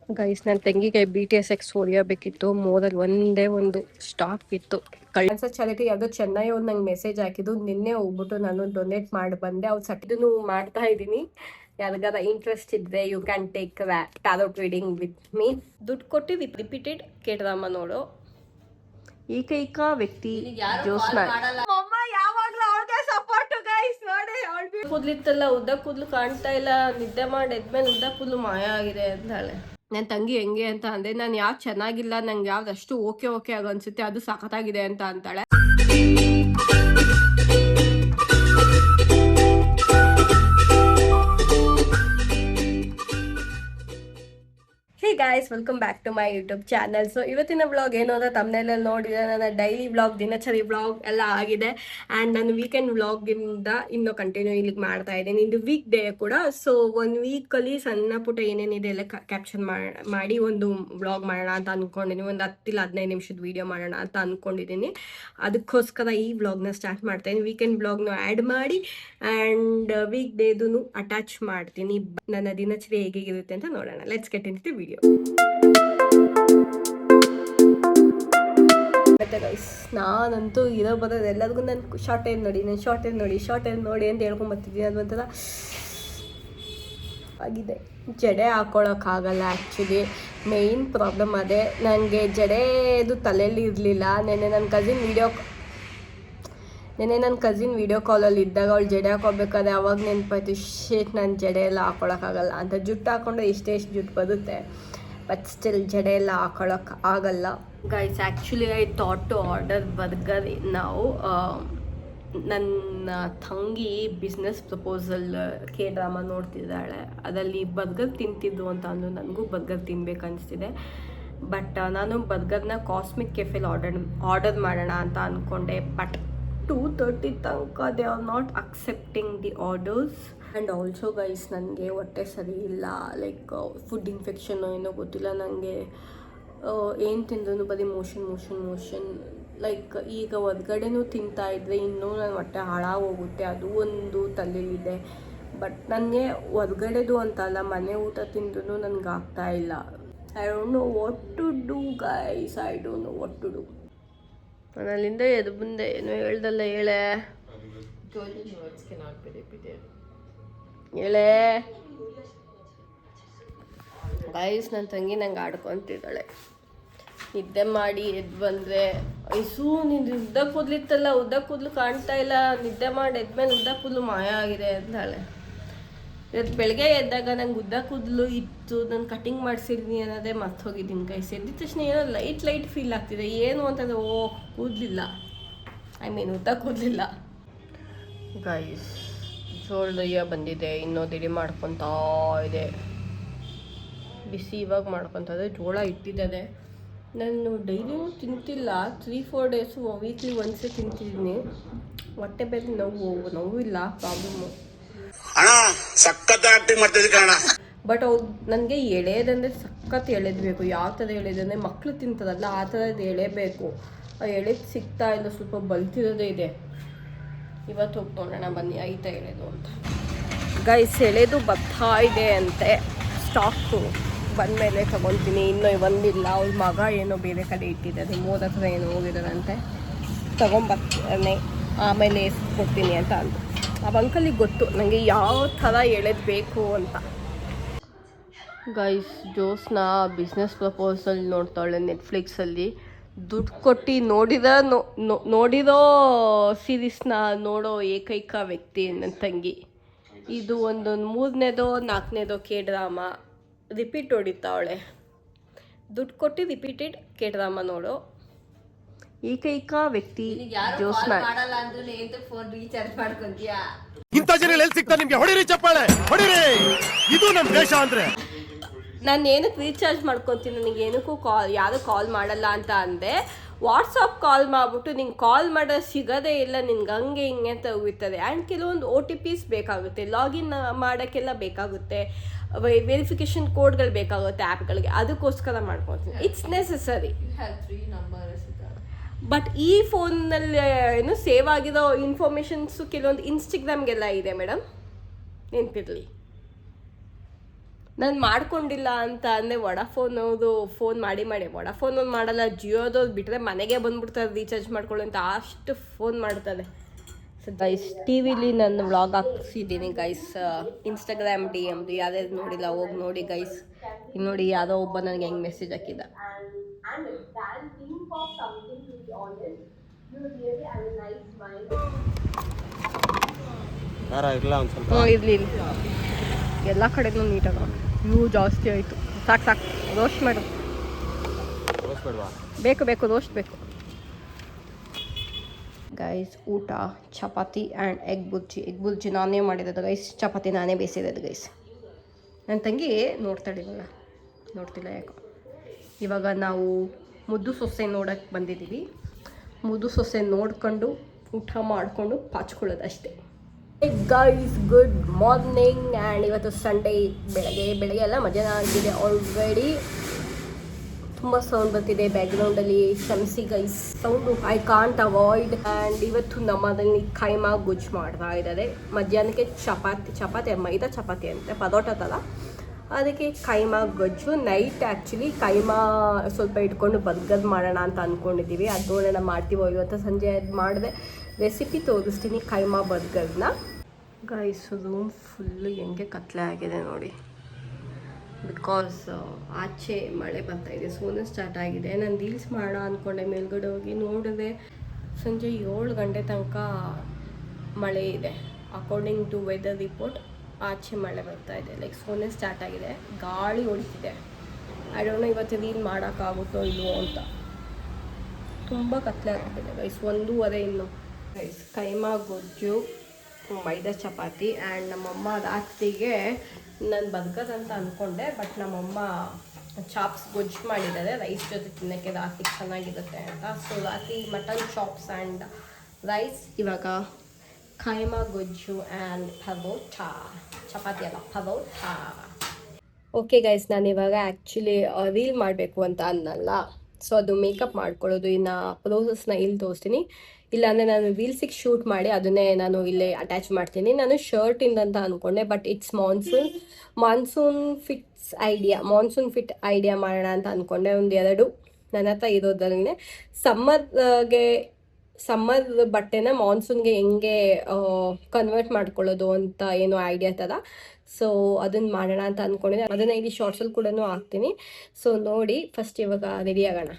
Guys ನನ್ನ ತಂಗಿಗೆ BTS ಹೊಡಿಯಬೇಕಿತ್ತು. ಮೋದಲ್ಲಿ ಒಂದೇ ಒಂದು ಸ್ಟಾಕ್ ಇತ್ತು. ಕಳ್ಸ ಚಾರಿಟಿ ಯಾವುದೋ ಚೆನ್ನೈ ಅವ್ರು ನಂಗೆ ಮೆಸೇಜ್ ಹಾಕಿದ್ದು. ನಿನ್ನೆ ಹೋಗ್ಬಿಟ್ಟು ನಾನು ಡೊನೇಟ್ ಮಾಡಿ ಬಂದೆ. ಅವ್ರು ಸರ್ಟಿಫಿಕೇಟ್ನು ಮಾಡ್ತಾ ಇದ್ದೀನಿ. ಯಾರಿಗಾರ ಇಂಟ್ರೆಸ್ಟ್ ಇದ್ರೆ you can take tarot reading with me. ದುಡ್ಡು ಕೊಟ್ಟು ರಿಪೀಟೆಡ್ ಕೇಟ್ರಾಮ ನೋಡು. ಏಕೈಕ ವ್ಯಕ್ತಿ ಜೋಸ್ನಾ. ಕೂದ್ಲಿತ್ತಲ್ಲ, ಉದ್ದ ಕೂದ್ಲು ಕಾಣ್ತಾ ಇಲ್ಲ, ನಿದ್ದೆ ಮಾಡಿ ಎದ್ಮೇಲೆ ಉದ್ದ ಕೂದ್ಲು ಮಾಯ ಆಗಿದೆ ಅಂತಾಳೆ. ನನ್ನ ತಂಗಿ ಹೆಂಗೆ ಅಂತ ಅಂದೆ. ನಾನು ಯಾವ್ದು ಚೆನ್ನಾಗಿಲ್ಲ, ನಂಗೆ ಯಾವ್ದು ಅಷ್ಟು ಓಕೆ ಆಗ ಅನ್ಸುತ್ತೆ ಅದು ಸಖತ್ತಾಗಿದೆ ಅಂತ ಅಂತಾಳೆ. Hey guys, welcome back to my YouTube channel. So ಇವತ್ತಿನ ವ್ಲಾಗ್ ಏನು ಅಂತ ತಮ್ಮನೇಲಲ್ಲಿ ನೋಡಿದೆ. ನನ್ನ ಡೈಲಿ ವ್ಲಾಗ್, ದಿನಚರಿ ವ್ಲಾಗ್ ಎಲ್ಲ ಆಗಿದೆ. ಆ್ಯಂಡ್ ನಾನು ವೀಕೆಂಡ್ ವ್ಲಾಗಿಂದ ಇನ್ನೂ ಕಂಟಿನ್ಯೂ ಇಲ್ಲಿಗೆ ಮಾಡ್ತಾ ಇದ್ದೀನಿ. ಇದು ವೀಕ್ ಡೇ ಕೂಡ. ಸೊ ಒಂದು ವೀಕಲ್ಲಿ ಸಣ್ಣ ಪುಟ್ಟ ಏನೇನಿದೆ ಎಲ್ಲ ಕ್ಯಾಪ್ಷನ್ ಮಾಡಿ ಒಂದು ವ್ಲಾಗ್ ಮಾಡೋಣ ಅಂತ ಅಂದ್ಕೊಂಡಿದ್ದೀನಿ. ಒಂದು 10-15 ನಿಮಿಷದ ವೀಡಿಯೋ ಮಾಡೋಣ ಅಂತ ಅಂದ್ಕೊಂಡಿದ್ದೀನಿ. ಅದಕ್ಕೋಸ್ಕರ ಈ ವ್ಲಾಗ್ನ ಸ್ಟಾರ್ಟ್ ಮಾಡ್ತಾಯಿದ್ದೀನಿ. ವೀಕೆಂಡ್ ವ್ಲಾಗ್ನ ಆ್ಯಡ್ ಮಾಡಿ ಆ್ಯಂಡ್ ವೀಕ್ ಡೇದು ಅಟ್ಯಾಚ್ ಮಾಡ್ತೀನಿ. ನನ್ನ ದಿನಚರಿ ಹೇಗಿರುತ್ತೆ ಅಂತ ನೋಡೋಣ. Let's get in the video. ಮತ್ತೆ ಗೈಸ್, ನಾನಂತೂ ಇರೋ ಬರೋದು ಎಲ್ಲರಿಗೂ ನಾನು ಶಾರ್ಟ್ ಟೈಮ್ ನೋಡಿ ಅಂತ ಹೇಳ್ಕೊಂಬರ್ತಿದ್ದೀನಿ. ಅದು ಒಂಥರ ಆಗಿದೆ. ಜಡೆ ಹಾಕ್ಕೊಳಕ್ಕಾಗಲ್ಲ. ಆ್ಯಕ್ಚುಲಿ ಮೇಯ್ನ್ ಪ್ರಾಬ್ಲಮ್ ಅದೇ. ನನಗೆ ಜಡೆದು ತಲೆಯಲ್ಲಿ ಇರಲಿಲ್ಲ. ನೆನ್ನೆ ನನ್ನ ಕಸಿನ್ ವೀಡಿಯೋ ಕಾಲಲ್ಲಿ ಇದ್ದಾಗ ಅವಳು ಜಡೆ ಹಾಕೋಬೇಕಾದ್ರೆ ಅವಾಗ ನೆನಪಾಯ್ತು, ನಾನು ಜಡೆ ಎಲ್ಲ ಹಾಕ್ಕೊಳಕ್ಕಾಗಲ್ಲ ಅಂತ. ಜುಟ್ಟು ಹಾಕ್ಕೊಂಡ್ರೆ ಎಷ್ಟು ಜುಟ್ಟು ಬರುತ್ತೆ, ಬಟ್ ಸ್ಟಿಲ್ ಜಡೆ ಎಲ್ಲ ಹಾಕೊಳಕ್ಕೆ ಆಗಲ್ಲ. Guys, actually I thought to order burger. ನಾವು ನನ್ನ ತಂಗಿ ಬಿಸ್ನೆಸ್ ಪ್ರಪೋಸಲ್ ಡ್ರಾಮಾ ನೋಡ್ತಿದ್ದಾಳೆ. ಅದರಲ್ಲಿ ಬರ್ಗರ್ ತಿಂತಿದ್ದು ಅಂತ ಅಂದು ನನಗೂ ಬರ್ಗರ್ ತಿನ್ಬೇಕು ಅನಿಸ್ತಿದೆ. ಬಟ್ ನಾನು ಬರ್ಗರ್ನ ಕಾಸ್ಮಿಕ್ ಕೆಫೆಲ್ ಆರ್ಡರ್ ಮಾಡೋಣ ಅಂತ ಅಂದ್ಕೊಂಡೆ. ಬಟ್ 2:30 ತನಕ they are not accepting the orders. And also guys, ನನಗೆ ಹೊಟ್ಟೆ ಸರಿ ಇಲ್ಲ. ಲೈಕ್ ಫುಡ್ ಇನ್ಫೆಕ್ಷನ್ನು ಏನೋ ಗೊತ್ತಿಲ್ಲ ನನಗೆ. ಏನು ತಿಂದ್ರೂ ಬರೀ ಮೋಷನ್. ಲೈಕ್ ಈಗ ಹೊರ್ಗಡೆನೂ ತಿಂತಾಯಿದ್ರೆ ಇನ್ನೂ ನನ್ನ ಹೊಟ್ಟೆ ಹಾಳಾಗೋಗುತ್ತೆ. ಅದು ಒಂದು ತಲೆಯಲ್ಲಿದೆ. ಬಟ್ ನನಗೆ ಹೊರ್ಗಡೆದು ಅಂತಲ್ಲ, ಮನೆ ಊಟ ತಿಂದ್ರೂ ನನಗೆ ಆಗ್ತಾಯಿಲ್ಲ. I don't know what to do guys. ನಾನು ಅಲ್ಲಿಂದ ಎದ್ದು ಬಂದೆ. ಏನೋ ಹೇಳ್ದಲ್ಲ, ಹೇಳೆ ಗೈಸ್. ನನ್ನ ತಂಗಿ ನಂಗೆ ಆಡ್ಕೊತಿದ್ದಾಳೆ. ನಿದ್ದೆ ಮಾಡಿ ಎದ್ದು ಬಂದರೆ, ಐಸು ನಿಂದು ಉದ್ದ ಕೂದಲು ಕಾಣ್ತಾ ಇಲ್ಲ, ನಿದ್ದೆ ಮಾಡಿ ಎದ್ಮೇಲೆ ಉದ್ದ ಕೂದಲು ಮಾಯ ಆಗಿದೆ ಅಂತಾಳೆ. ಇವತ್ತು ಬೆಳಗ್ಗೆ ಎದ್ದಾಗ ನಂಗೆ ಉದ್ದ ಕೂದಲು ಇತ್ತು, ನಾನು ಕಟಿಂಗ್ ಮಾಡಿಸಿದ್ದೀನಿ ಅನ್ನೋದೇ ಮರ್ತೋಗಿದ್ದೀನಿ ಗೈಸ್. ಎದ್ದಿದ ತಕ್ಷಣ ಏನೋ ಲೈಟ್ ಫೀಲ್ ಆಗ್ತಿದೆ. ಏನು ಅಂತಂದರೆ ಕೂದಲಿಲ್ಲ, ಉದ್ದ ಕೂದಲಿಲ್ಲ ಗೈಸ್. ಜೋಳದಯ್ಯ ಬಂದಿದೆ, ಇನ್ನೊಂದು ಇಡಿ ಮಾಡ್ಕೊತಾ ಇದೆ. ಬಿಸಿ ಇವಾಗ ಮಾಡ್ಕೊತದೆ. ಜೋಳ ಇಟ್ಟಿದ್ದಾರೆ. ನಾನು ಡೈಲಿಯೂ ತಿಂತಿಲ್ಲ. 3-4 ಡೇಸು ವೀಕ್ಲಿ ಒನ್ಸೇ ತಿಂತಿದ್ದೀನಿ. ಹೊಟ್ಟೆ ಬೇರೆ ನೋವಿಲ್ಲ, ಪ್ರಾಬ್ಲಮ್ಮು. ಬಟ್ ನನಗೆ ಎಳೆದಂದರೆ ಸಖತ್ ಎಳೆದ್ಬೇಕು. ಯಾವ ಥರ ಎಳೆದಂದರೆ ಮಕ್ಕಳು ತಿಂತಾರಲ್ಲ ಆ ಥರದ್ದು ಎಳೆಬೇಕು. ಆ ಎಳೆದು ಸಿಗ್ತಾ ಇಲ್ಲ, ಸ್ವಲ್ಪ ಬಲ್ತಿರೋದೇ ಇದೆ. ಇವತ್ತು ಹೋಗಿ ನೋಡೋಣ ಬನ್ನಿ ಆಯ್ತಾ ಎಳೆದು ಅಂತ. ಗೈಸ್, ಎಳೆದು ಬರ್ತಾ ಇದೆ ಅಂತೆ. ಸ್ಟಾಕು ಬಂದಮೇಲೆ ತೊಗೊತೀನಿ. ಇನ್ನೂ ಬಂದಿಲ್ಲ. ಅವ್ರ ಮಗ ಏನೋ ಬೇರೆ ಕಡೆ ಇಟ್ಟಿದ್ದಾರೆ, ಮೋದ ಹತ್ರ ಏನೋ ಹೋಗಿದ್ದಾರಂತೆ. ತೊಗೊಂಬರ್ತಾನೆ, ಆಮೇಲೆ ಕೊಡ್ತೀನಿ ಅಂತ ಅಂದು. ಆ ಅಂಕಲಿಗೆ ಗೊತ್ತು ನನಗೆ ಯಾವ ಥರ ಎಳೆದಬೇಕು ಅಂತ. ಗೈಸ್, ಜೋಸ್ನ ಬಿಸ್ನೆಸ್ ಪ್ರಪೋಸಲ್ ನೋಡ್ತಾಳೆ ನೆಟ್ಫ್ಲಿಕ್ಸಲ್ಲಿ. ದುಡ್ಡು ಕೊಟ್ಟು ನೋಡಿರೋ ಸೀರೀಸ್ನ ನೋಡೋ ಏಕೈಕ ವ್ಯಕ್ತಿ ನನ್ನ ತಂಗಿ. ಇದು ಒಂದು 3ನೇದೋ 4ನೇದೋ ಡ್ರಾಮಾ ರಿಪೀಟ್ ಹೊಡಿತಾವಳೆ. ದುಡ್ಡು ಕೊಟ್ಟು ರಿಪೀಟೆಡ್ ಡ್ರಾಮಾ ನೋಡೋ ಏಕೈಕ ವ್ಯಕ್ತಿ ಜೋಸ್ನಾ. ಇಂಥ ಜನ ಎಲ್ಲಿ ಸಿಗ್ತಾರೆ ನಿಮ್ಗೆ? ಹೊಡಿರಿ ಚಪ್ಪಾಳೆ, ಹೊಡಿರಿ. ಇದು ನಮ್ಮ ದೇಶ ಅಂದ್ರೆ. ನಾನು ಏನಕ್ಕೆ ರೀಚಾರ್ಜ್ ಮಾಡ್ಕೊತೀನಿ, ನನಗೆ ಏನಕ್ಕೂ ಯಾರು ಕಾಲ್ ಮಾಡಲ್ಲ ಅಂತ ಅಂದೆ. ವಾಟ್ಸಪ್ ಕಾಲ್ ಮಾಡಿಬಿಟ್ಟು ನಿಂಗೆ ಕಾಲ್ ಮಾಡೋ ಸಿಗೋದೇ ಇಲ್ಲ, ನಿನ್ಗೆ ಹಂಗೆ ಹಿಂಗೆ ಅಂತ ಹೋಗ್ತಾರೆ. ಆ್ಯಂಡ್ ಕೆಲವೊಂದು OTPs ಬೇಕಾಗುತ್ತೆ, ಲಾಗಿನ್ ಮಾಡೋಕ್ಕೆಲ್ಲ ಬೇಕಾಗುತ್ತೆ, ವೆರಿಫಿಕೇಷನ್ ಕೋಡ್ಗಳು ಬೇಕಾಗುತ್ತೆ ಆ್ಯಪ್ಗಳಿಗೆ. ಅದಕ್ಕೋಸ್ಕರ ಮಾಡ್ಕೊತೀನಿ. It's necessary. ಬಟ್ ಈ ಫೋನ್ನಲ್ಲಿ ಏನು ಸೇವ್ ಆಗಿರೋ ಇನ್ಫಾರ್ಮೇಷನ್ಸು ಕೆಲವೊಂದು ಇನ್ಸ್ಟಾಗ್ರಾಮ್ಗೆಲ್ಲ ಇದೆ ಮೇಡಮ್, ನೆನಪಿರಲಿ. ನಾನು ಮಾಡ್ಕೊಂಡಿಲ್ಲ ಅಂತ ಅಂದರೆ ವಡಾಫೋನದು ಫೋನ್ ಮಾಡಿ ವಡಾಫೋನ್ ಮಾಡಲ್ಲ, ಜಿಯೋದು ಬಿಟ್ಟರೆ ಮನೆಗೆ ಬಂದ್ಬಿಡ್ತಾರೆ ರೀಚಾರ್ಜ್ ಮಾಡ್ಕೊಳ್ಳಿ ಅಂತ, ಅಷ್ಟು ಫೋನ್ ಮಾಡ್ತಾರೆ. ಸೊ ಗೈಸ್ ಟಿ ವಿಲಿ ನಾನು ವ್ಲಾಗ್ ಹಾಕ್ಸಿದ್ದೀನಿ ಗೈಸ್, ಇನ್ಸ್ಟಾಗ್ರಾಮ್ DM ಯಾರ್ಯಾರು ನೋಡಿಲ್ಲ ಹೋಗಿ ನೋಡಿ ಗೈಸ್. ಇನ್ನು ನೋಡಿ ಯಾವುದೋ ಒಬ್ಬ ನನಗೆ ಹೆಂಗೆ ಮೆಸೇಜ್ ಹಾಕಿದ್ದ. ಇರಲಿ ಎಲ್ಲ ಕಡೆನೂ ನೀಟಾಗ ಇವು ಜಾಸ್ತಿ ಆಯಿತು. ಸಾಕು ರೋಸ್ಟ್ ಮಾಡು. ಬೇಕು ರೋಸ್ಟ್ ಬೇಕು ಗೈಸ್. ಊಟ ಚಪಾತಿ ಆ್ಯಂಡ್ ಎಗ್ ಬುರ್ಜಿ ನಾನೇ ಮಾಡಿರೋದು ಗೈಸ್, ಚಪಾತಿ ನಾನೇ ಬೇಯಿಸಿರೋದು ಗೈಸ್. ನನ್ನ ತಂಗಿ ನೋಡ್ತಾಳೆ ಇವಾಗ, ನೋಡ್ತಿಲ್ಲ ಯಾಕೋ. ಇವಾಗ ನಾವು ಮುದ್ದು ಸೊಸೆ ನೋಡೋಕ್ಕೆ ಬಂದಿದ್ದೀವಿ. ಮುದ್ದು ಸೊಸೆ ನೋಡ್ಕೊಂಡು ಊಟ ಮಾಡಿಕೊಂಡು ಪಾಚ್ಕೊಳ್ಳೋದು ಅಷ್ಟೇ ಗೈಸ್. Good morning. ಆ್ಯಂಡ್ ಇವತ್ತು ಸಂಡೇ, ಬೆಳಗ್ಗೆ ಎಲ್ಲ ಮಧ್ಯಾಹ್ನ ಆಗಿದೆ ಆಲ್ರೆಡಿ. ತುಂಬ ಸೌಂಡ್ ಬರ್ತಿದೆ ಬ್ಯಾಕ್ಗ್ರೌಂಡಲ್ಲಿ, ಕ್ಷಮಿಸಿ guys sound, I can't avoid. And ಇವತ್ತು ನಮ್ಮದಲ್ಲಿ ಕೈಮಾ ಗುಜ್ಜು ಮಾಡ್ತಾ ಇದ್ದಾರೆ. ಮಧ್ಯಾಹ್ನಕ್ಕೆ ಚಪಾತಿ ಮೈದಾ ಚಪಾತಿ ಅಂತೆ, ಪರೋಟ ಥರ, ಅದಕ್ಕೆ ಕೈಮಾ ಗೊಜ್ಜು. ನೈಟ್ ಆ್ಯಕ್ಚುಲಿ ಕೈಮಾ ಸ್ವಲ್ಪ ಇಟ್ಕೊಂಡು ಬರ್ಗರ್ ಮಾಡೋಣ ಅಂತ ಅಂದ್ಕೊಂಡಿದ್ದೀವಿ. ಅದು ನೋಡೋಣ ಮಾಡ್ತೀವೋ ಇವತ್ತು ಸಂಜೆ. ಅದು ಮಾಡಿದೆ ರೆಸಿಪಿ ತೋರಿಸ್ತೀನಿ ಕೈಮಾ ಬರ್ಗರ್ನ ಗೈಸ್. ರೂಮ್ ಫುಲ್ಲು ಹೆಂಗೆ ಕತ್ಲೆ ಆಗಿದೆ ನೋಡಿ, ಬಿಕಾಸ್ ಆಚೆ ಮಳೆ ಬರ್ತಾಯಿದೆ, ಸೋನೆ ಸ್ಟಾರ್ಟ್ ಆಗಿದೆ. ನಾನು ರೀಲ್ಸ್ ಮಾಡೋಣ ಅಂದ್ಕೊಂಡೆ, ಮೇಲ್ಗಡೆ ಹೋಗಿ ನೋಡಿದೆ ಸಂಜೆ 7 ಗಂಟೆ ತನಕ ಮಳೆ ಇದೆ. ಅಕಾರ್ಡಿಂಗ್ ಟು ವೆದರ್ ರಿಪೋರ್ಟ್ ಆಚೆ ಮಳೆ ಬರ್ತಾ ಇದೆ, ಲೈಕ್ ಸೋನೆ ಸ್ಟಾರ್ಟ್ ಆಗಿದೆ, ಗಾಳಿ ಹೊಡಿತಿದೆ. ಐ ಡೋಂಟ್ ನೋ ಇವತ್ತು ರೀಲ್ ಮಾಡೋಕ್ಕಾಗುತ್ತೋ ಇಲ್ವೋ ಅಂತ. ತುಂಬ ಕತ್ಲೆ ಆಗ್ತಿದೆ ಗೈಸ್. 1:30 ಇನ್ನು ಗೈಸ್. ಕೈಮಾ ಗೊಜ್ಜು, ಮೈದಾ ಚಪಾತಿ ಆ್ಯಂಡ್ ನಮ್ಮಮ್ಮ ರಾತ್ರಿಗೆ ನಾನು ಬರ್ಗರ್ ಅಂತ ಅಂದ್ಕೊಂಡೆ, ಬಟ್ ನಮ್ಮಮ್ಮ ಚಾಪ್ಸ್ ಗೊಜ್ಜು ಮಾಡಿದ್ದಾರೆ ರೈಸ್ ಜೊತೆ ತಿನ್ನೋಕ್ಕೆ ರಾತ್ರಿಗೆ ಚೆನ್ನಾಗಿರುತ್ತೆ ಅಂತ. ಸೊ ರಾತ್ರಿ ಮಟನ್ ಚಾಪ್ಸ್ ಆ್ಯಂಡ್ ರೈಸ್. ಇವಾಗ ಕೈಮಾ ಗೊಜ್ಜು ಆ್ಯಂಡ್ ಪರೋಟ, ಚಪಾತಿ ಅಲ್ಲ ಪರೋಟ. ಓಕೆ ಗೈಸ್, ನಾನು ಇವಾಗ ಆ್ಯಕ್ಚುಲಿ ರೀಲ್ ಮಾಡಬೇಕು ಅಂತ ಅನ್ನಲ್ಲ, ಸೊ ಅದು ಮೇಕಪ್ ಮಾಡ್ಕೊಳ್ಳೋದು ಇನ್ನು ಪ್ರೋಸೆಸ್ನ ಇಲ್ಲಿ ತೋರಿಸ್ತೀನಿ. ಇಲ್ಲಾಂದರೆ ನಾನು ರೀಲ್ಸಿಗೆ ಶೂಟ್ ಮಾಡಿ ಅದನ್ನೇ ನಾನು ಇಲ್ಲೇ ಅಟ್ಯಾಚ್ ಮಾಡ್ತೀನಿ. ನಾನು ಶರ್ಟಿಂದ ಅಂತ ಅಂದ್ಕೊಂಡೆ, but it's monsoon fit idea ಮಾಡೋಣ ಅಂತ ಅಂದ್ಕೊಂಡೆ. 2 ನನ್ನ ಹತ್ರ ಇರೋದ್ರಲ್ಲೇ ಸಮ್ಮರ್ ಬಟ್ಟೆನ ಮಾನ್ಸೂನ್ಗೆ ಹೆಂಗೆ ಕನ್ವರ್ಟ್ ಮಾಡ್ಕೊಳ್ಳೋದು ಅಂತ ಏನೋ ಐಡಿಯಾ ಥರ. ಸೊ ಅದನ್ನು ಮಾಡೋಣ ಅಂತ ಅಂದ್ಕೊಂಡಿದ್ದೆ. ಅದನ್ನು ಇಲ್ಲಿ ಶಾರ್ಟ್ಸಲ್ಲಿ ಕೂಡ ಹಾಕ್ತೀನಿ. ಸೊ ನೋಡಿ, ಫಸ್ಟ್ ಇವಾಗ ರೆಡಿ ಆಗೋಣ.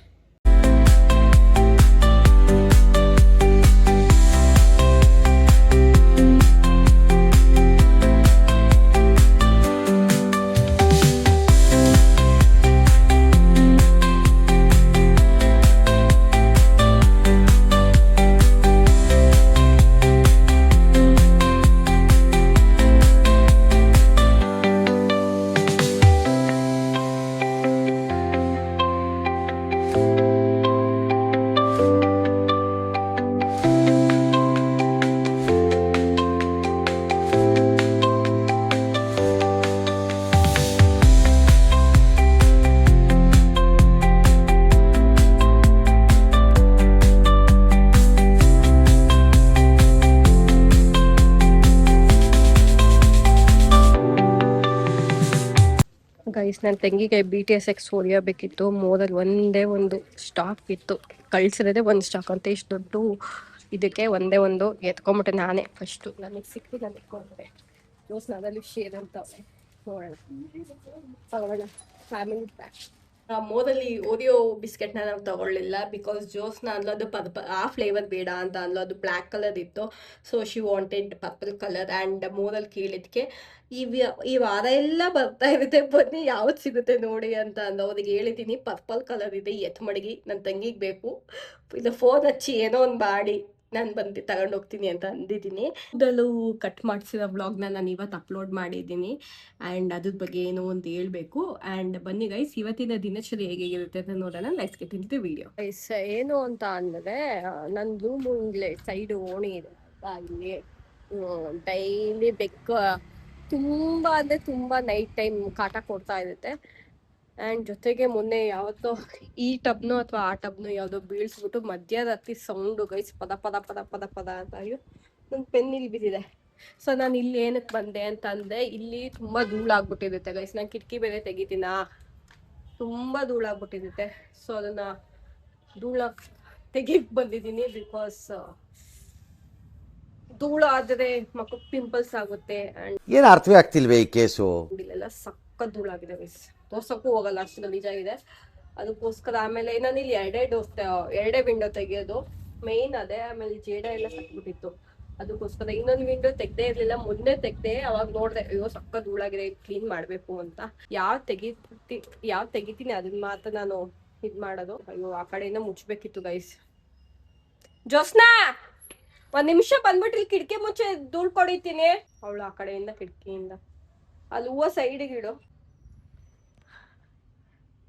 ಗೈಸ್, ನನ್ನ ತಂಗಿಗೆ BTS ಹೊಡೆಯಬೇಕಿತ್ತು. ಮೋದಲ್ಲಿ ಒಂದೇ ಒಂದು ಸ್ಟಾಕ್ ಇತ್ತು, ಕಳಿಸಿರೋದೇ ಒಂದು ಸ್ಟಾಕ್ ಅಂತ. ಇಷ್ಟು ದೊಡ್ಡ ಇದಕ್ಕೆ ಒಂದೇ ಒಂದು ಎತ್ಕೊಂಬಿಟ್ಟೆ ನಾನೇ. ಫಸ್ಟು ನನಗೆ ಸಿಕ್ಕಿ ನಾನು ಎತ್ಕೊಂಡ್ರೆ ಜೋಸ್ನಾದಲ್ಲಿ ಶೇರ್ ಅಂತ ನೋಡೋಣ ಫ್ಯಾಮಿಲಿ ಪ್ಯಾಕ್. ಮೋದಲ್ಲಿ ಓರಿಯೋ ಬಿಸ್ಕೆಟ್ನ ನಾವು ತಗೊಳ್ಳಿಲ್ಲ, ಬಿಕಾಸ್ ಜೋಸ್ನ ಅಂದ್ಲು ಅದು ಆ ಫ್ಲೇವರ್ ಬೇಡ ಅಂತ ಅಂದ್ಲು. ಅದು ಬ್ಲ್ಯಾಕ್ ಕಲರ್ ಇತ್ತು, so she wanted purple colour. And ಮೋದಲ್ಲಿ ಕೇಳಿದ್ಕೆ ಈ ವಾರ ಎಲ್ಲ ಬರ್ತಾ ಇರುತ್ತೆ, ಬನ್ನಿ ಯಾವ್ದು ಸಿಗುತ್ತೆ ನೋಡಿ ಅಂತ ಅಂದು ಅವ್ರಿಗೆ ಹೇಳಿದ್ದೀನಿ. ಪರ್ಪಲ್ ಕಲರ್ ಇದೆ, ಎತ್ ಮಡಗಿ ನನ್ನ ತಂಗಿಗೆ ಬೇಕು, ಇಲ್ಲ ಫೋನ್ ಹಚ್ಚಿ ಏನೋ ಒಂದು ಮಾಡಿ ನಾನು ಬಂದು ತಗೊಂಡೋಗ್ತೀನಿ ಅಂತ ಅಂದಿದ್ದೀನಿ. ಇದಲ್ಲೂ ಕಟ್ ಮಾಡಿಸಿರೋ ವ್ಲಾಗ್ನ ನಾನು ಇವತ್ತು ಅಪ್ಲೋಡ್ ಮಾಡಿದ್ದೀನಿ. ಆ್ಯಂಡ್ ಅದ್ರ ಬಗ್ಗೆ ಏನೋ ಒಂದು ಹೇಳ್ಬೇಕು. ಆ್ಯಂಡ್ ಬನ್ನಿ ಗೈಸ್, ಇವತ್ತಿನ ದಿನಚರಿ ಹೇಗಿರುತ್ತೆ ಅಂತ ನೋಡೋಣ. Let's get into the video. Guys, ಏನು ಅಂತ ಅಂದರೆ, ನನ್ನ ರೂಮು ಇಲ್ಲೇ ಸೈಡು ಓಣಿ ಇದೆ, ಇಲ್ಲಿ ಡೈಲಿ ಬೆಕ್ಕು ತುಂಬ ಅಂದರೆ ತುಂಬ ನೈಟ್ ಟೈಮ್ ಕಾಟ ಕೊಡ್ತಾ ಇರುತ್ತೆ. ಆ್ಯಂಡ್ ಜೊತೆಗೆ ಮೊನ್ನೆ ಯಾವತ್ತೋ ಈ ಟಬ್ನೋ ಅಥವಾ ಆ ಟಬ್ನೋ ಯಾವುದೋ ಬೀಳ್ಸ್ಬಿಟ್ಟು ಮಧ್ಯರಾತ್ರಿ ಸೌಂಡು ಗೈಸ್, ಪದ ಪದ ಪದ ಪದ ಪದ ಅಂತ. ಅಯ್ಯೋ, ನನ್ನ ಪೆನ್ ಇಲ್ಲಿ ಬಿದ್ದಿದೆ. ಸೊ ನಾನು ಇಲ್ಲಿ ಏನಕ್ಕೆ ಬಂದೆ ಅಂತಂದರೆ ಇಲ್ಲಿ ತುಂಬ ಧೂಳಾಗ್ಬಿಟ್ಟಿರುತ್ತೆ ಗೈಸ್. ನಾನು ಕಿಟಕಿ ಬೇರೆ ತೆಗಿತೀನಾ, ತುಂಬ ಧೂಳಾಗ್ಬಿಟ್ಟಿರುತ್ತೆ. ಸೊ ಅದನ್ನು ಧೂಳ ತೆಗಿಯಕ್ಕೆ ಬಂದಿದ್ದೀನಿ. ಬಿಕಾಸ್ ಧೂಳು ಆದರೆ ಮಕ್ಕಳು ಪಿಂಪಲ್ಸ್ ಆಗುತ್ತೆ. ಆ್ಯಂಡ್ ಏನು ಅರ್ಥವೇ ಆಗ್ತಿಲ್ವೇ ಈ ಕೇಸು? ಇಲ್ಲೆಲ್ಲ ಸಕ್ಕ ಧೂಳಾಗಿದೆ ಗೈಸ್. ತೋರ್ಸೋಕ್ಕೂ ಹೋಗಲ್ಲ, ಅಷ್ಟು ಗಲೀಜಾಗಿದೆ. ಅದಕ್ಕೋಸ್ಕರ ಆಮೇಲೆ ನಾನು ಇಲ್ಲಿ ಎರಡೇ ವಿಂಡೋ ತೆಗಿಯೋದು ಮೇಯ್ನ್ ಅದೇ. ಆಮೇಲೆ ಜೇಡ ಎಲ್ಲ ಕಟ್ಬಿಟ್ಟಿತ್ತು, ಅದಕ್ಕೋಸ್ಕರ ಇನ್ನೊಂದು ವಿಂಡೋ ತೆಗ್ದೇ ಇರ್ಲಿಲ್ಲ. ಮೊನ್ನೆ ತೆಗ್ದೆ, ಅವಾಗ ನೋಡ್ದೆ ಅಯ್ಯೋ ಸಕ್ಕ ಧೂಳಾಗಿದೆ, ಕ್ಲೀನ್ ಮಾಡ್ಬೇಕು ಅಂತ. ಯಾವ್ ತೆಗಿತೀನಿ ಅದನ್ನ ಮಾತ್ರ ನಾನು ಇದ್ ಮಾಡೋದು. ಅಯ್ಯೋ ಆ ಕಡೆಯಿಂದ ಮುಚ್ಬೇಕಿತ್ತು ಗೈಸ್. ಜೋಸ್ನಾ ಒಂದ್ ನಿಮಿಷ ಬಂದ್ಬಿಟ್ಟು ಇಲ್ಲಿ ಕಿಟಕಿ ಮುಚ್ಚೆ ಧೂಳ್ ಕೊಡಿತೀನಿ. ಅವಳು ಆ ಕಡೆಯಿಂದ ಕಿಟಕಿಯಿಂದ ಅಲ್ಲಿ ಹೂವು ಸೈಡಿಗೆ ಇಡು.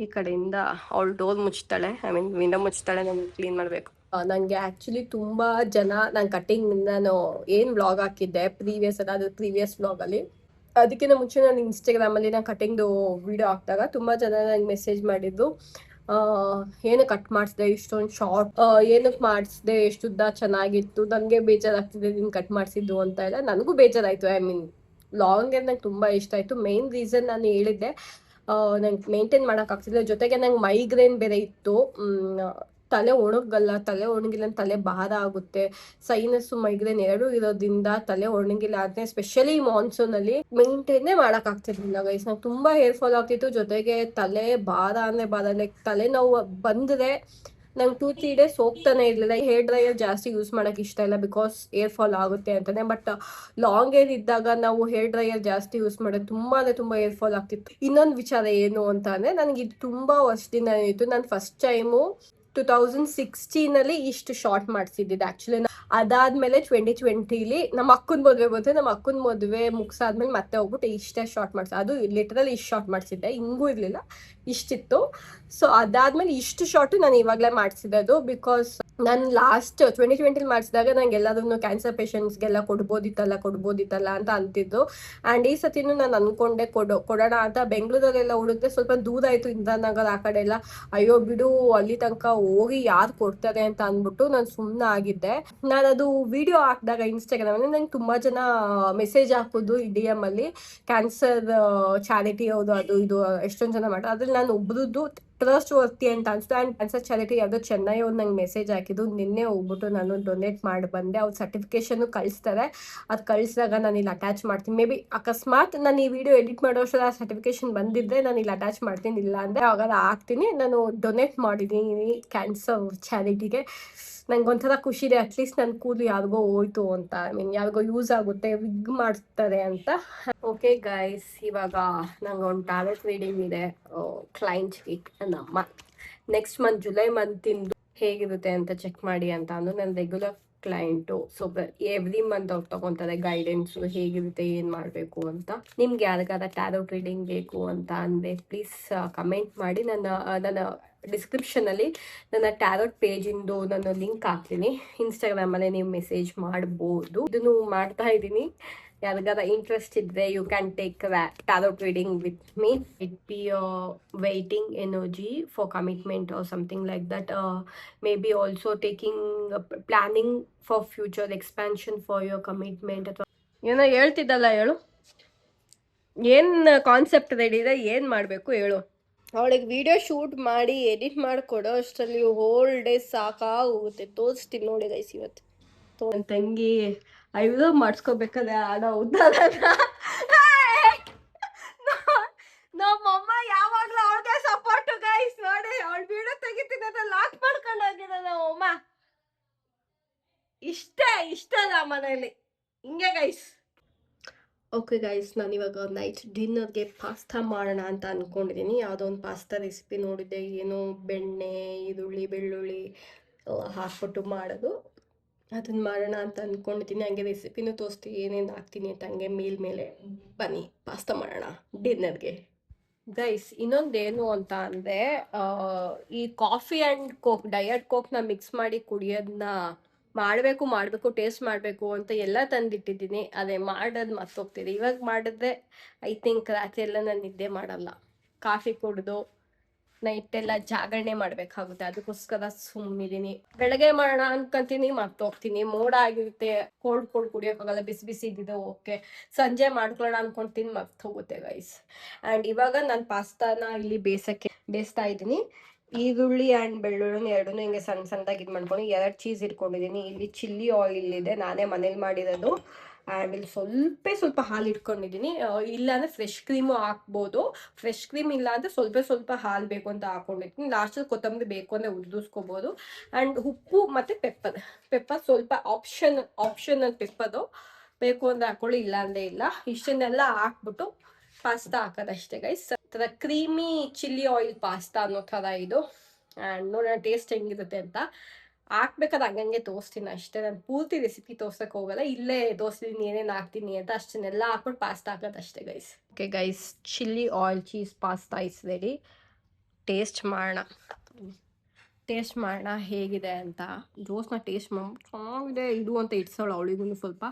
ಈ ಕಡೆಯಿಂದ ಅವಳು ಡೋರ್ ಮುಚ್ತಾಳೆ, ಐ ಮೀನ್ ವಿಂಡೋ ಮುಚ್ತಾಳೆ. ನಮ್ಗೆ ಕ್ಲೀನ್ ಮಾಡಬೇಕು. ನನಗೆ ಆ್ಯಕ್ಚುಲಿ ತುಂಬ ಜನ ನಾನು ಕಟ್ಟಿಂಗ್ ನಾನು ಏನು ವ್ಲಾಗ್ ಹಾಕಿದ್ದೆ ಪ್ರೀವಿಯಸ್ ವ್ಲಾಗಲ್ಲಿ, ಅದಕ್ಕಿಂತ ಮುಂಚೆ ನಾನು ಇನ್ಸ್ಟಾಗ್ರಾಮಲ್ಲಿ ನಾನು ಕಟ್ಟಿಂಗ್ದು ವಿಡಿಯೋ ಹಾಕಿದಾಗ ತುಂಬ ಜನ ನನಗೆ ಮೆಸೇಜ್ ಮಾಡಿದ್ದು, ಏನು ಕಟ್ ಮಾಡಿಸ್ದೆ ಇಷ್ಟೊಂದು ಶಾರ್ಟ್, ಏನಕ್ಕೆ ಮಾಡಿಸ್ದೆ, ಎಷ್ಟು ಉದ್ದ ಚೆನ್ನಾಗಿತ್ತು, ನನಗೆ ಬೇಜಾರಾಗ್ತಿದೆ ನೀನು ಕಟ್ ಮಾಡಿಸಿದ್ದು ಅಂತ ಎಲ್ಲ. ನನಗೂ ಬೇಜಾರಾಯಿತು. ಐ ಮೀನ್ ಲಾಂಗ್ ನಂಗೆ ತುಂಬ ಇಷ್ಟ ಆಯಿತು. ಮೇನ್ ರೀಸನ್ ನಾನು ಹೇಳಿದ್ದೆ, ನಂಗೆ ಮೇಂಟೈನ್ ಮಾಡೋಕ್ಕಾಗ್ತಿಲ್ಲ. ಜೊತೆಗೆ ನಂಗೆ ಮೈಗ್ರೇನ್ ಬೇರೆ ಇತ್ತು. ತಲೆ ಒಣಗಿಲ್ಲ, ತಲೆ ಭಾರ ಆಗುತ್ತೆ. ಸೈನಸ್ಸು ಮೈಗ್ರೇನ್ ಎರಡೂ ಇರೋದ್ರಿಂದ ತಲೆ ಒಣಗಿಲ್ಲ. ಆದರೆ ಸ್ಪೆಷಲಿ ಮಾನ್ಸೂನಲ್ಲಿ ಮೇಂಟೈನೇ ಮಾಡೋಕ್ಕಾಗ್ತಿರ್ಲಿಲ್ಲ ಗೈಸ್. ನಂಗೆ ತುಂಬ ಹೇರ್ ಫಾಲ್ ಆಗ್ತಿತ್ತು. ಜೊತೆಗೆ ತಲೆ ಭಾರ ಲೈಕ್ ತಲೆನೋವು ಬಂದರೆ ನಂಗೆ 2-3 ಡೇಸ್ ಹೋಗ್ತಾನೆ ಇರಲಿಲ್ಲ. ಹೇರ್ ಡ್ರೈಯರ್ ಜಾಸ್ತಿ ಯೂಸ್ ಮಾಡೋಕ್ಕೆ ಇಷ್ಟ ಇಲ್ಲ, ಬಿಕಾಸ್ ಏರ್ ಫಾಲ್ ಆಗುತ್ತೆ ಅಂತಾನೆ. ಬಟ್ ಲಾಂಗ್ ಹೇರ್ ಇದ್ದಾಗ ನಾವು ಹೇರ್ ಡ್ರೈಯರ್ ಜಾಸ್ತಿ ಯೂಸ್ ಮಾಡೋದು ತುಂಬ ಏರ್ ಫಾಲ್ ಆಗ್ತಿತ್ತು. ಇನ್ನೊಂದು ವಿಚಾರ ಏನು ಅಂತ ಅಂದರೆ, ನನಗೆ ಇದು ತುಂಬ ವರ್ಷದಿಂದ ಇತ್ತು. ನಾನು ಫಸ್ಟ್ ಟೈಮು 2016 ಇಷ್ಟು ಶಾರ್ಟ್ ಮಾಡಿಸಿದ್ದಿದ್ದು ಆ್ಯಕ್ಚುಲಿ. ಅದಾದಮೇಲೆ 2020 ನಮ್ಮ ಅಕ್ಕನ ಮದುವೆ ಬಂತು. ನಮ್ಮ ಅಕ್ಕನ ಮದುವೆ ಮುಗಿಸಾದ್ಮೇಲೆ ಮತ್ತೆ ಹೋಗ್ಬಿಟ್ಟು ಇಷ್ಟೇ ಶಾರ್ಟ್ ಮಾಡಿಸಿ. ಅದು ಲಿಟ್ರಲಿ ಇಷ್ಟು ಶಾರ್ಟ್ ಮಾಡಿಸಿದ್ದೆ, ಹಿಂಗೂ ಇರಲಿಲ್ಲ, ಇಷ್ಟಿತ್ತು. ಸೊ ಅದಾದಮೇಲೆ ಇಷ್ಟು ಶಾರ್ಟು ನಾನು ಇವಾಗಲೇ ಮಾಡಿಸಿದ್ದು. ಬಿಕಾಸ್ ನಾನು ಲಾಸ್ಟ್ 2020 ಮಾಡಿಸಿದಾಗ ನಂಗೆ ಎಲ್ಲಾದ್ರೂ ಕ್ಯಾನ್ಸರ್ ಪೇಷಂಟ್ಸ್ಗೆಲ್ಲ ಕೊಡ್ಬೋದಿತ್ತಲ್ಲ ಅಂತ ಅಂತಿದ್ದು. ಆ್ಯಂಡ್ ಈ ಸತಿನೂ ನಾನು ಅಂದ್ಕೊಂಡೆ ಕೊಡೋಣ ಅಂತ. ಬೆಂಗಳೂರಲ್ಲೆಲ್ಲ ಹುಡುಕ್ದೆ, ಸ್ವಲ್ಪ ದೂರ ಆಯಿತು ಇಂದಿರಾನಗರ ಆ ಕಡೆ ಎಲ್ಲ. ಅಯ್ಯೋ ಬಿಡು, ಅಲ್ಲಿ ತನಕ ಹೋಗಿ ಯಾರು ಕೊಡ್ತಾರೆ ಅಂತ ಅಂದ್ಬಿಟ್ಟು ನಾನು ಸುಮ್ಮನೆ ಆಗಿದ್ದೆ. ನಾನು ಅದು ವಿಡಿಯೋ ಹಾಕಿದಾಗ ಇನ್ಸ್ಟಾಗ್ರಾಮಲ್ಲಿ ನಂಗೆ ತುಂಬ ಜನ ಮೆಸೇಜ್ ಹಾಕೋದು DM ಅಲ್ಲಿ, ಕ್ಯಾನ್ಸರ್ ಚಾರಿಟಿ ಹೌದು ಅದು ಇದು ಎಷ್ಟೊಂದು ಜನ ಮಾಡ್ತಾರೆ. ಅದ್ರಲ್ಲಿ ನಾನು ಒಬ್ರದ್ದು ಟ್ರಸ್ಟ್ ವರ್ತಿ ಅಂತ ಅನ್ಸ್ತು. ಆ್ಯಂಡ್ ಕ್ಯಾನ್ಸರ್ ಚಾರಿಟಿ ಯಾವುದೋ ಚೆನ್ನೈ ಅವ್ರು ನಂಗೆ ಮೆಸೇಜ್ ಹಾಕಿದ್ದು. ನಿನ್ನೆ ಹೋಗ್ಬಿಟ್ಟು ನಾನು ಡೊನೇಟ್ ಮಾಡಿ ಬಂದೆ. ಅವ್ರು ಸರ್ಟಿಫಿಕೇಶನ್ನು ಕಳಿಸ್ತಾರೆ, ಅದು ಕಳಿಸಿದಾಗ ನಾನು ಇಲ್ಲಿ ಅಟ್ಯಾಚ್ ಮಾಡ್ತೀನಿ. ಮೇ ಬಿ ಅಕಸ್ಮಾತ್ ನಾನು ಈ ವಿಡಿಯೋ ಎಡಿಟ್ ಮಾಡೋ ಅಷ್ಟರ ಸರ್ಟಿಫಿಕೇಶನ್ ಬಂದಿದ್ದರೆ ನಾನು ಇಲ್ಲಿ ಅಟ್ಯಾಚ್ ಮಾಡ್ತೀನಿ, ಇಲ್ಲ ಅಂದರೆ ಅವಾಗ ಹಾಕ್ತೀನಿ. ನಾನು ಡೊನೇಟ್ ಮಾಡಿದ್ದೀನಿ ಕ್ಯಾನ್ಸರ್ ಚಾರಿಟಿಗೆ. ನಂಗೆ ಒಂಥರ ಖುಷಿ ಇದೆ, ಅಟ್ಲೀಸ್ಟ್ ನನ್ನ ಕೂದಲು ಯಾರಿಗೋ ಹೋಯ್ತು ಅಂತ, ಐ ಮೀನ್ ಯಾರಿಗೋ ಯೂಸ್ ಆಗುತ್ತೆ, ವಿಗ್ ಮಾಡ್ತಾರೆ ಅಂತ. ಓಕೆ ಗೈಸ್, ಇವಾಗ ನಂಗೆ ಒಂದು ಟ್ಯಾಲೆಂಟ್ ರೀಡಿಂಗ್ ಇದೆ ಕ್ಲೈಂಟ್ಸ್ಗೆ. ನಮ್ಮ ನೆಕ್ಸ್ಟ್ ಮಂತ್ ಜುಲೈ ಮಂತಿಂದು ಹೇಗಿರುತ್ತೆ ಅಂತ ಚೆಕ್ ಮಾಡಿ ಅಂತ ಅಂದು ನನ್ನ regular client. So every month ಅವ್ರು ತಗೊತಾರೆ ಗೈಡೆನ್ಸು, ಹೇಗಿರುತ್ತೆ, ಏನು ಮಾಡಬೇಕು ಅಂತ. ನಿಮ್ಗೆ ಯಾರಿಗಾರ ಟ್ಯಾರೋಟ್ ರೀಡಿಂಗ್ ಬೇಕು ಅಂತ ಅಂದರೆ ಪ್ಲೀಸ್ ಕಮೆಂಟ್ ಮಾಡಿ. ನನ್ನ ಡಿಸ್ಕ್ರಿಪ್ಷನಲ್ಲಿ ನನ್ನ ಟ್ಯಾರೋಟ್ ಪೇಜಿಂದು ನಾನು ಲಿಂಕ್ ಹಾಕ್ತೀನಿ. ಇನ್ಸ್ಟಾಗ್ರಾಮಲ್ಲೇ ನೀವು ಮೆಸೇಜ್ ಮಾಡ್ಬೋದು. ಇದನ್ನು ಮಾಡ್ತಾ ಇದ್ದೀನಿ. ಯಾರಿಗಾರ ಇಂಟ್ರೆಸ್ಟ್ ಇದ್ದರೆ you can take tarot reading with me. It be waiting energy for commitment or something like that. Maybe also planning for future expansion for your commitment. ಅಥವಾ ಏನೋ ಹೇಳ್ತಿದ್ದಲ್ಲ, ಹೇಳು ಏನು ಕಾನ್ಸೆಪ್ಟ್ ರೆಡಿ ಇದೆ, ಏನು ಮಾಡಬೇಕು ಹೇಳು. ಅವಳಿಗೆ ವಿಡಿಯೋ ಶೂಟ್ ಮಾಡಿ ಎಡಿಟ್ ಮಾಡಿ ಕೊಡೋ ಅಷ್ಟರಲ್ಲಿ ಹೋಲ್ ಡೇ ಸಾಕಾಗುತ್ತೆ. ತೋರಿಸ್ತೀನಿ ನೋಡಿ ಗೈಸ್. ಇವತ್ತು ನನ್ನ ತಂಗಿ ಐಬ್ರೋ ಮಾಡಿಸ್ಕೋಬೇಕಾದ್ರೆ ಆಡೋ ಉದ್ದಾರನ ನಮ್ಮಮ್ಮ ಯಾವಾಗಲೂ ಅವಳಿಗೆ ಸಪೋರ್ಟು ಗೈಸ್. ನೋಡಿ ಅವಳು ವಿಡಿಯೋ ತೆಗಿತೀನಿ ಅಂತ ಲಾಕ್ ಮಾಡ್ಕೊಂಡು ಹೋಗಿದೆ ನಮ್ಮಮ್ಮ. ಇಷ್ಟ ನಮ್ಮ ಮನೇಲಿ ಹಿಂಗೆ ಗೈಸ್. ಓಕೆ ಗೈಸ್, ನಾನಿವಾಗ ನೈಟ್ ಡಿನ್ನರ್ಗೆ ಪಾಸ್ತಾ ಮಾಡೋಣ ಅಂತ ಅಂದ್ಕೊಂಡಿದ್ದೀನಿ. ಯಾವುದೋ ಒಂದು ಪಾಸ್ತಾ ರೆಸಿಪಿ ನೋಡಿದ್ದೆ, ಏನೋ ಬೆಣ್ಣೆ, ಈರುಳ್ಳಿ, ಬೆಳ್ಳುಳ್ಳಿ ಹಾಕ್ಬಿಟ್ಟು ಮಾಡೋದು. ಅದನ್ನು ಮಾಡೋಣ ಅಂತ ಅಂದ್ಕೊಂಡಿದ್ದೀನಿ. ಹಂಗೆ ರೆಸಿಪಿನೂ ತೋರಿಸ್ತೀನಿ, ಏನೇನು ಹಾಕ್ತೀನಿ ಅಂತ. ಹಂಗೆ ಮೀಲ್ ಮೇಲೆ ಬನ್ನಿ ಪಾಸ್ತಾ ಮಾಡೋಣ ಡಿನ್ನರ್ಗೆ. ಗೈಸ್, ಇನ್ನೊಂದೇನು ಅಂತ ಅಂದರೆ, ಈ ಕಾಫಿ ಆ್ಯಂಡ್ ಕೋಕ್, ಡಯಟ್ ಕೋಕ್ನ ಮಿಕ್ಸ್ ಮಾಡಿ ಕುಡಿಯೋದನ್ನ ಮಾಡಬೇಕು ಟೇಸ್ಟ್ ಮಾಡಬೇಕು ಅಂತ ಎಲ್ಲ ತಂದಿಟ್ಟಿದ್ದೀನಿ. ಅದೇ ಮಾಡೋದು ಮರ್ತೋಗ್ತಿದೆ. ಇವಾಗ ಮಾಡಿದ್ರೆ ಐ ಥಿಂಕ್ ರಾತ್ರಿ ಎಲ್ಲ ನಾನು ನಿದ್ದೆ ಮಾಡಲ್ಲ. ಕಾಫಿ ಕುಡಿದು ನೈಟೆಲ್ಲ ಜಾಗರಣೆ ಮಾಡಬೇಕಾಗುತ್ತೆ, ಅದಕ್ಕೋಸ್ಕರ ಸುಮ್ಮನಿದ್ದೀನಿ. ಬೆಳಗ್ಗೆ ಮಾಡೋಣ ಅನ್ಕೊಂತೀನಿ, ಮರ್ತೋಗ್ತೀನಿ. ಮೋಡ ಆಗಿರುತ್ತೆ, ಕೋಲ್ಡ್ ಕುಡಿಯೋಕ್ಕಾಗಲ್ಲ, ಬಿಸಿ ಬಿಸಿ ಇದ್ದಿದ್ದು ಓಕೆ. ಸಂಜೆ ಮಾಡ್ಕೊಳ್ಳೋಣ ಅನ್ಕೊಂತೀನಿ, ಮರ್ತೋಗುತ್ತೆ ಗೈಸ್. ಆ್ಯಂಡ್ ಇವಾಗ ನಾನು ಪಾಸ್ತಾನ ಇಲ್ಲಿ ಬೇಯಿಸ್ತಾ ಇದ್ದೀನಿ. ಈರುಳ್ಳಿ ಆ್ಯಂಡ್ ಬೆಳ್ಳುಳ್ಳಿ ಎರಡನ್ನೂ ಹಿಂಗೆ ಸಣ್ಣದಾಗಿ ಇದು ಮಾಡ್ಕೊಂಡು 2 ಚೀಸ್ ಇಟ್ಕೊಂಡಿದ್ದೀನಿ. ಇಲ್ಲಿ ಚಿಲ್ಲಿ ಆಯಿಲ್ ಇದೆ, ನಾನೇ ಮನೇಲಿ ಮಾಡಿರೋದು. ಆ್ಯಂಡ್ ಇಲ್ಲಿ ಸ್ವಲ್ಪ ಹಾಲು ಇಟ್ಕೊಂಡಿದ್ದೀನಿ. ಇಲ್ಲಾಂದರೆ ಫ್ರೆಶ್ ಕ್ರೀಮು ಹಾಕ್ಬೋದು. ಫ್ರೆಶ್ ಕ್ರೀಮ್ ಇಲ್ಲ ಅಂದರೆ ಸ್ವಲ್ಪ ಹಾಲು ಬೇಕು ಅಂತ ಹಾಕ್ಕೊಂಡಿರ್ತೀನಿ. ಲಾಸ್ಟಲ್ಲಿ ಕೊತ್ತಂಬರಿ ಬೇಕು ಅಂದರೆ ಉದುರಿಸ್ಕೋಬೋದು. ಆ್ಯಂಡ್ ಉಪ್ಪು ಮತ್ತು ಪೆಪ್ಪರ್ ಸ್ವಲ್ಪ ಆಪ್ಷನಲ್ ಪೆಪ್ಪರು ಬೇಕು ಅಂದರೆ ಹಾಕ್ಕೊಳ್ಳಿ, ಇಲ್ಲಾಂದರೆ ಇಲ್ಲ. ಇಷ್ಟನ್ನೆಲ್ಲ ಹಾಕ್ಬಿಟ್ಟು ಪಾಸ್ತಾ ಹಾಕೋದಷ್ಟೇ ಗೈಸ್. ಥರ ಕ್ರೀಮಿ ಚಿಲ್ಲಿ ಆಯಿಲ್ ಪಾಸ್ತಾ ಅನ್ನೋ ಥರ ಇದು. ಆ್ಯಂಡ್ ನೋಡೋಣ ಟೇಸ್ಟ್ ಹೆಂಗಿರುತ್ತೆ ಅಂತ. ಹಾಕ್ಬೇಕಾದ್ರೆ ಹಂಗಂಗೆ ತೋರಿಸ್ತೀನಿ ಅಷ್ಟೇ, ನಾನು ಪೂರ್ತಿ ರೆಸಿಪಿ ತೋರ್ಸಕ್ಕೆ ಹೋಗಲ್ಲ. ಇಲ್ಲೇ ತೋರಿಸ್ತೀನಿ ಏನೇನು ಹಾಕ್ತೀನಿ ಅಂತ, ಅಷ್ಟನ್ನೆಲ್ಲ ಹಾಕ್ಬಿಟ್ಟು ಪಾಸ್ತಾ ಹಾಕೋದಷ್ಟೇ guys. Okay guys, chilli oil cheese pasta is ready. Taste ಮಾಡೋಣ ಹೇಗಿದೆ ಅಂತ. ದೋಸ್ನ ಟೇಸ್ಟ್ ಚೆನ್ನಾಗಿದೆ ಇಡು ಅಂತ ಇಡ್ಸೋಳು ಅವಳಿಗೂ ಸ್ವಲ್ಪ.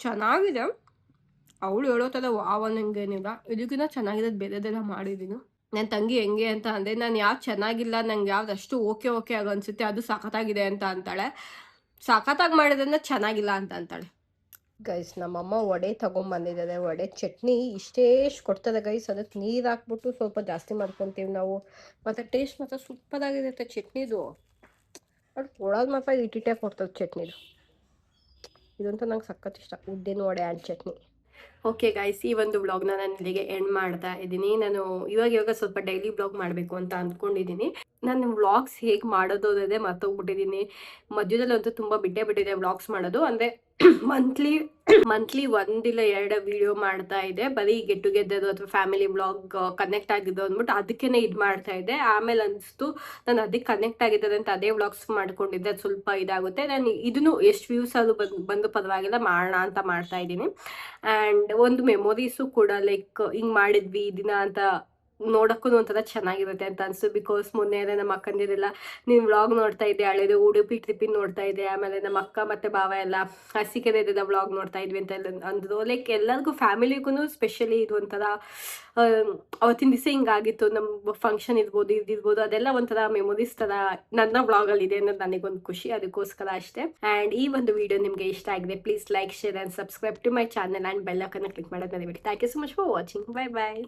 ಚೆನ್ನಾಗಿದೆ, ಅವಳು ಹೇಳೋ ಥರ ವಾವನಂಗೇನಿಲ್ಲ. ಇದಕ್ಕಿಂತ ಚೆನ್ನಾಗಿರೋದು ಬೇರೆದೆಲ್ಲ ಮಾಡಿದ್ದೀನಿ. ನನ್ನ ತಂಗಿ ಹೆಂಗೆ ಅಂತ ಅಂದರೆ, ನಾನು ಯಾವ್ದು ಚೆನ್ನಾಗಿಲ್ಲ, ನಂಗೆ ಯಾವ್ದು ಅಷ್ಟು ಓಕೆ ಆಗ ಅನಿಸುತ್ತೆ ಅದು ಸಖತ್ತಾಗಿದೆ ಅಂತ ಅಂತಾಳೆ. ಸಖತ್ತಾಗಿ ಮಾಡಿದ್ರಿಂದ ಚೆನ್ನಾಗಿಲ್ಲ ಅಂತ ಅಂತಾಳೆ ಗೈಸ್. ನಮ್ಮಮ್ಮ ವಡೆ ತೊಗೊಂಬಂದಿದ್ದಾರೆ. ವಡೆ ಚಟ್ನಿ ಇಷ್ಟೇಷ್ಟು ಕೊಡ್ತದೆ ಗೈಸ್, ಅದಕ್ಕೆ ನೀರು ಹಾಕ್ಬಿಟ್ಟು ಸ್ವಲ್ಪ ಜಾಸ್ತಿ ಮಾಡ್ಕೊತೀವಿ ನಾವು. ಮತ್ತು ಟೇಸ್ಟ್ ಮಾತ್ರ ಸೂಪರಾಗಿರುತ್ತೆ ಚಟ್ನಿದು. ಬಟ್ ಕೊಡೋದು ಮಾತ್ರ ಇಟ್ಟಿಟ್ಟೆ ಕೊಡ್ತದೆ ಚಟ್ನಿದು. ಇದಂತೂ ನಂಗೆ ಸಖತ್ ಇಷ್ಟ, ಉದ್ದಿನ vada and chutney. Okay guys, ಈ ಒಂದು ವ್ಲಾಗ್ನ ನಾನು ಇಲ್ಲಿಗೆ ಎಂಡ್ ಮಾಡ್ತಾ ಇದ್ದೀನಿ. ನಾನು ಇವಾಗ ಸ್ವಲ್ಪ ಡೈಲಿ ವ್ಲಾಗ್ ಮಾಡಬೇಕು ಅಂತ ಅಂದ್ಕೊಂಡಿದ್ದೀನಿ. ನಾನು ವ್ಲಾಗ್ಸ್ ಹೇಗೆ ಮಾಡೋದು ಅನ್ನೋದೇ ಮರ್ತೋಗ್ಬಿಟ್ಟಿದ್ದೀನಿ. ಮಧ್ಯದಲ್ಲಿ ಅಂತೂ ತುಂಬ ಬಿಟ್ಟಿದೆ ವ್ಲಾಗ್ಸ್ ಮಾಡೋದು. ಅಂದರೆ ಮಂತ್ಲಿ 1 ಇಲ್ಲ 2 ವಿಡಿಯೋ ಮಾಡ್ತಾ ಇದ್ದೆ, ಬರೀ ಗೆಟ್ ಟುಗೆದರ್ ಅಥವಾ ಫ್ಯಾಮಿಲಿ ವ್ಲಾಗ್ ಕನೆಕ್ಟ್ ಆಗಿದ್ದು ಅಂದ್ಬಿಟ್ಟು ಅದಕ್ಕೇ ಇದು ಮಾಡ್ತಾ ಇದ್ದೆ. ಆಮೇಲೆ ಅನಿಸ್ತು ನಾನು ಅದಕ್ಕೆ ಕನೆಕ್ಟ್ ಆಗಿದ್ದೆ ಅಂತ ಅದೇ ವ್ಲಾಗ್ಸ್ ಮಾಡ್ಕೊಂಡಿದ್ದೆ, ಅದು ಸ್ವಲ್ಪ ಇದಾಗುತ್ತೆ. ನಾನು ಇದನ್ನು ಎಷ್ಟು ವ್ಯೂಸ್ ಅದು ಬಂದು ಪರವಾಗಿಲ್ಲ ಮಾಡೋಣ ಅಂತ ಮಾಡ್ತಾ ಇದ್ದೀನಿ. ಆ್ಯಂಡ್ ಒಂದು ಮೆಮೊರೀಸು ಕೂಡ, ಲೈಕ್ ಹಿಂಗೆ ಮಾಡಿದ್ವಿ ದಿನ ಅಂತ ನೋಡೋಕ್ಕೂ ಒಂಥರ ಚೆನ್ನಾಗಿರುತ್ತೆ ಅಂತ ಅನಿಸ್ತು. ಬಿಕಾಸ್ ಮೊನ್ನೆ ನಮ್ಮ ಅಕ್ಕಂದಿರೆಲ್ಲ ನೀನು ವ್ಲಾಗ್ ನೋಡ್ತಾ ಇದ್ದೆ, ಹಳೆದು ಉಡುಪಿ ಟ್ರಿಪ್ಪಿನ ನೋಡ್ತಾ ಇದ್ದೆ, ಆಮೇಲೆ ನಮ್ಮ ಅಕ್ಕ ಮತ್ತು ಭಾವ ಎಲ್ಲ ಹಸಿಕೆರೆದ ವ್ಲಾಗ್ ನೋಡ್ತಾ ಇದ್ವಿ ಅಂತ ಎಲ್ಲ ಅಂದರು. ಲೈಕ್ ಎಲ್ಲರಿಗೂ ಫ್ಯಾಮಿಲಿಗೂ ಸ್ಪೆಷಲಿ ಇದು ಒಂಥರ ಅವತ್ತಿನ ದಿವಸ ಹಿಂಗಾಗಿತ್ತು, ನಮ್ಮ ಫಂಕ್ಷನ್ ಇದಿರ್ಬೋದು ಅದೆಲ್ಲ ಒಂಥರ ಮೆಮೊರೀಸ್ ಥರ ನನ್ನ ವ್ಲಾಗಲ್ಲಿ ಇದೆ ಅನ್ನೋದು ನನಗೊಂದು ಖುಷಿ, ಅದಕ್ಕೋಸ್ಕರ ಅಷ್ಟೇ. ಆ್ಯಂಡ್ ಈ ಒಂದು ವಿಡಿಯೋ ನಿಮಗೆ ಇಷ್ಟ ಆಗಿದೆ, please like, share and subscribe to my channel and bell icon click ಮಾಡೋದು ಮರಿಬೇಡಿ. Thank you so much for watching. Bye bye.